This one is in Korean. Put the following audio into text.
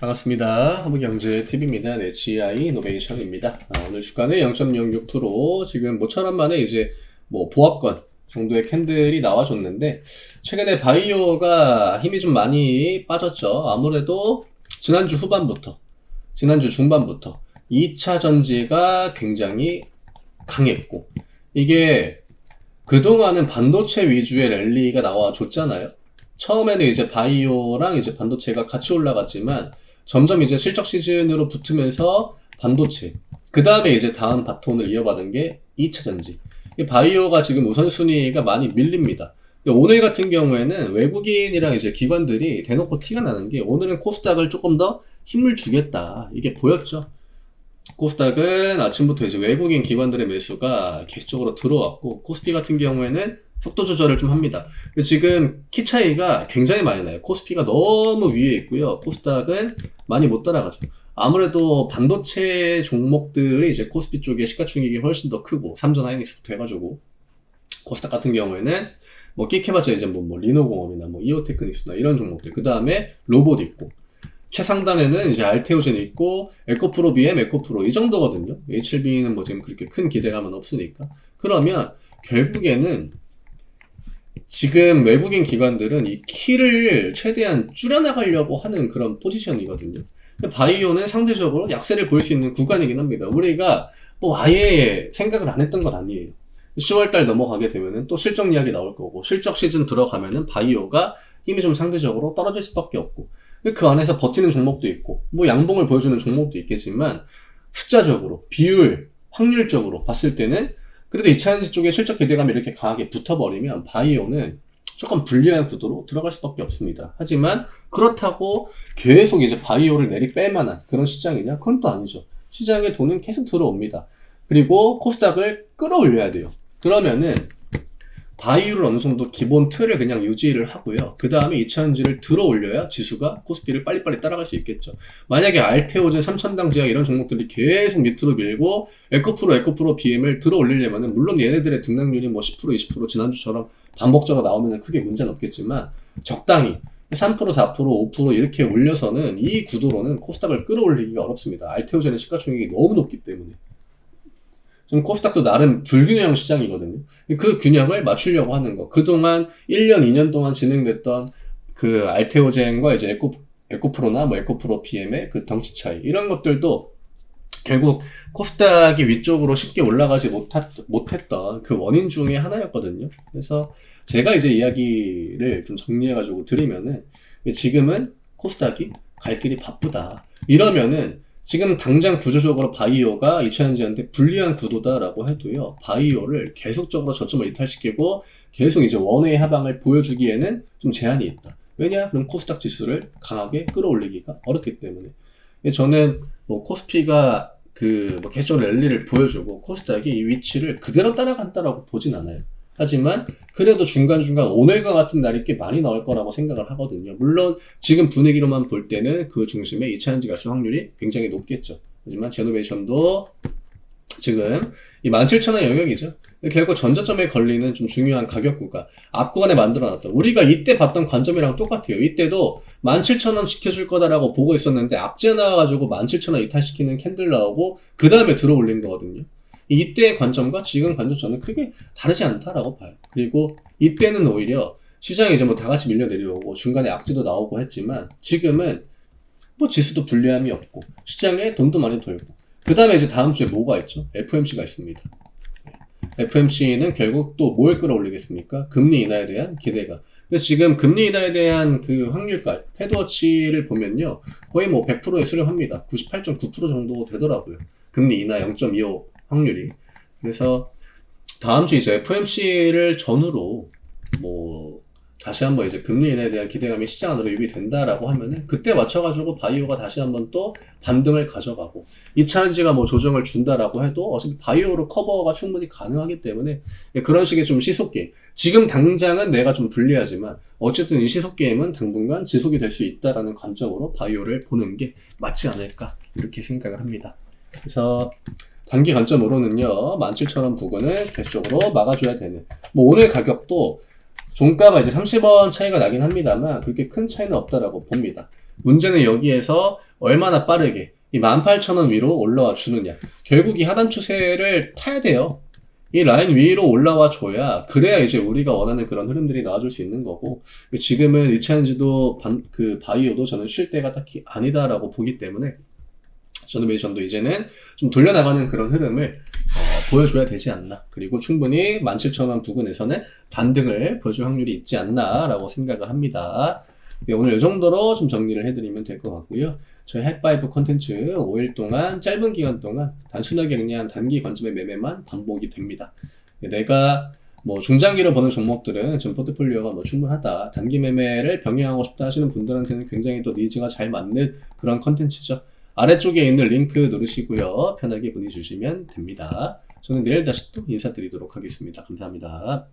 반갑습니다. 한국경제TV입니다. 네, GI 이노베이션입니다. 오늘 주가는 0.06% 지금 모처럼 만에 이제 보합권 정도의 캔들이 나와줬는데, 최근에 바이오가 힘이 좀 많이 빠졌죠. 아무래도 지난주 후반부터, 지난주 중반부터 2차 전지가 굉장히 강했고, 이게 그동안은 반도체 위주의 랠리가 나와줬잖아요. 처음에는 이제 바이오랑 이제 반도체가 같이 올라갔지만, 점점 이제 실적 시즌으로 붙으면서 반도체, 그 다음에 이제 다음 바톤을 이어받은 게 2차 전지. 바이오가 지금 우선순위가 많이 밀립니다. 오늘 같은 경우에는 외국인이랑 이제 기관들이 대놓고 티가 나는 게, 오늘은 코스닥을 조금 더 힘을 주겠다, 이게 보였죠. 코스닥은 아침부터 이제 외국인 기관들의 매수가 계속적으로 들어왔고, 코스피 같은 경우에는 속도 조절을 좀 합니다. 지금 키 차이가 굉장히 많이 나요. 코스피가 너무 위에 있고요. 코스닥은 많이 못 따라가죠. 아무래도 반도체 종목들이 이제 코스피 쪽에 시가총액이 훨씬 더 크고, 삼전 하이닉스부터 해가지고, 코스닥 같은 경우에는 끼켜봤자 이제 리노공업이나 이오테크닉스나 이런 종목들, 그 다음에 로봇 있고, 최상단에는 이제 알테오젠이 있고, 에코프로 BM, 에코프로 이 정도거든요. HLB는 지금 그렇게 큰 기대감은 없으니까. 그러면 결국에는 지금 외국인 기관들은 이 키를 최대한 줄여나가려고 하는 그런 포지션이거든요. 바이오는 상대적으로 약세를 보일 수 있는 구간이긴 합니다. 우리가 아예 생각을 안 했던 건 아니에요. 10월달 넘어가게 되면은 또 실적 이야기 나올 거고, 실적 시즌 들어가면은 바이오가 힘이 좀 상대적으로 떨어질 수밖에 없고, 그 안에서 버티는 종목도 있고, 양봉을 보여주는 종목도 있겠지만, 숫자적으로, 비율, 확률적으로 봤을 때는 그래도 2차전지 쪽에 실적 기대감이 이렇게 강하게 붙어버리면 바이오는 조금 불리한 구도로 들어갈 수밖에 없습니다. 하지만 그렇다고 계속 이제 바이오를 내리뺄 만한 그런 시장이냐? 그건 또 아니죠. 시장에 돈은 계속 들어옵니다. 그리고 코스닥을 끌어올려야 돼요. 그러면은 바이오를 어느 정도 기본 틀을 그냥 유지를 하고요. 그 다음에 2차전지를 들어올려야 지수가 코스피를 빨리빨리 따라갈 수 있겠죠. 만약에 알테오젠, 삼천당 제약 이런 종목들이 계속 밑으로 밀고 에코프로 BM을 들어올리려면은, 물론 얘네들의 등락률이 10%, 20% 지난주처럼 반복적으로 나오면은 크게 문제는 없겠지만, 적당히 3%, 4%, 5% 이렇게 올려서는 이 구도로는 코스닥을 끌어올리기가 어렵습니다. 알테오젠의 시가총액이 너무 높기 때문에. 지금 코스닥도 나름 불균형 시장이거든요. 그 균형을 맞추려고 하는 거. 그동안 1년, 2년 동안 진행됐던 그 알테오젠과 이제 에코프로나 에코프로 BM의 그 덩치 차이, 이런 것들도 결국 코스닥이 위쪽으로 쉽게 올라가지 못했던 그 원인 중에 하나였거든요. 그래서 제가 이제 이야기를 좀 정리해가지고 드리면은, 지금은 코스닥이 갈 길이 바쁘다. 이러면은 지금 당장 구조적으로 바이오가 2차전지한테 불리한 구도다라고 해도요, 바이오를 계속적으로 저점을 이탈시키고 계속 이제 원웨이 하방을 보여주기에는 좀 제한이 있다. 왜냐? 그럼 코스닥 지수를 강하게 끌어올리기가 어렵기 때문에. 저는 코스피가 계속 랠리를 보여주고 코스닥이 이 위치를 그대로 따라간다라고 보진 않아요. 하지만 그래도 중간중간 오늘과 같은 날이 꽤 많이 나올 거라고 생각을 하거든요. 물론 지금 분위기로만 볼 때는 그 중심에 2차전지 갈 수 확률이 굉장히 높겠죠. 하지만 제노베이션도 지금 이 17,000원 영역이죠. 결국 전저점에 걸리는 좀 중요한 가격 구간, 앞 구간에 만들어놨다. 우리가 이때 봤던 관점이랑 똑같아요. 이때도 17,000원 지켜줄 거다라고 보고 있었는데, 앞지에 나와가지고 17,000원 이탈시키는 캔들 나오고 그 다음에 들어올린 거거든요. 이때의 관점과 지금 관점 저는 크게 다르지 않다라고 봐요. 그리고 이때는 오히려 시장이 이제 다 같이 밀려 내려오고 중간에 악재도 나오고 했지만, 지금은 지수도 불리함이 없고 시장에 돈도 많이 돌고, 그 다음에 이제 다음 주에 뭐가 있죠? FMC가 있습니다. FMC는 결국 또 뭘 끌어올리겠습니까? 금리 인하에 대한 기대가. 그래서 지금 금리 인하에 대한 그 확률가, 패드워치를 보면요, 거의 100%에 수렴합니다. 98.9% 정도 되더라고요. 금리 인하 0.25 확률이. 그래서 다음 주 이제 FMC를 전후로 다시 한번 이제 금리 인하에 대한 기대감이 시장 안으로 유입이 된다라고 하면은, 그때 맞춰가지고 바이오가 다시 한번 또 반등을 가져가고, 2차전지가 조정을 준다라고 해도 어차피 바이오로 커버가 충분히 가능하기 때문에, 그런 식의 좀 시속게임. 지금 당장은 내가 좀 불리하지만 어쨌든 이 시속게임은 당분간 지속이 될 수 있다라는 관점으로 바이오를 보는 게 맞지 않을까, 이렇게 생각을 합니다. 그래서 단기 관점으로는요, 17,000원 부근을 계속적으로 막아줘야 되는, 오늘 가격도 종가가 이제 30원 차이가 나긴 합니다만 그렇게 큰 차이는 없다라고 봅니다. 문제는 여기에서 얼마나 빠르게 이 18,000원 위로 올라와 주느냐. 결국 이 하단 추세를 타야 돼요. 이 라인 위로 올라와 줘야, 그래야 이제 우리가 원하는 그런 흐름들이 나와줄 수 있는 거고, 지금은 리차현즈도 그 바이오도 저는 쉴 때가 딱히 아니다라고 보기 때문에 저너베이션도 이제는 좀 돌려나가는 그런 흐름을 보여줘야 되지 않나. 그리고 충분히 17,000원 부근에서는 반등을 보여줄 확률이 있지 않나라고 생각을 합니다. 네, 오늘 이 정도로 좀 정리를 해드리면 될 것 같고요. 저희 핵바이브 콘텐츠 5일 동안, 짧은 기간 동안 단순하게 그냥 단기 관점의 매매만 반복이 됩니다. 네, 내가 뭐 중장기로 보는 종목들은 좀 포트폴리오가 뭐 충분하다, 단기 매매를 병행하고 싶다 하시는 분들한테는 굉장히 또 니즈가 잘 맞는 그런 콘텐츠죠. 아래쪽에 있는 링크 누르시고요. 편하게 문의 주시면 됩니다. 저는 내일 다시 또 인사드리도록 하겠습니다. 감사합니다.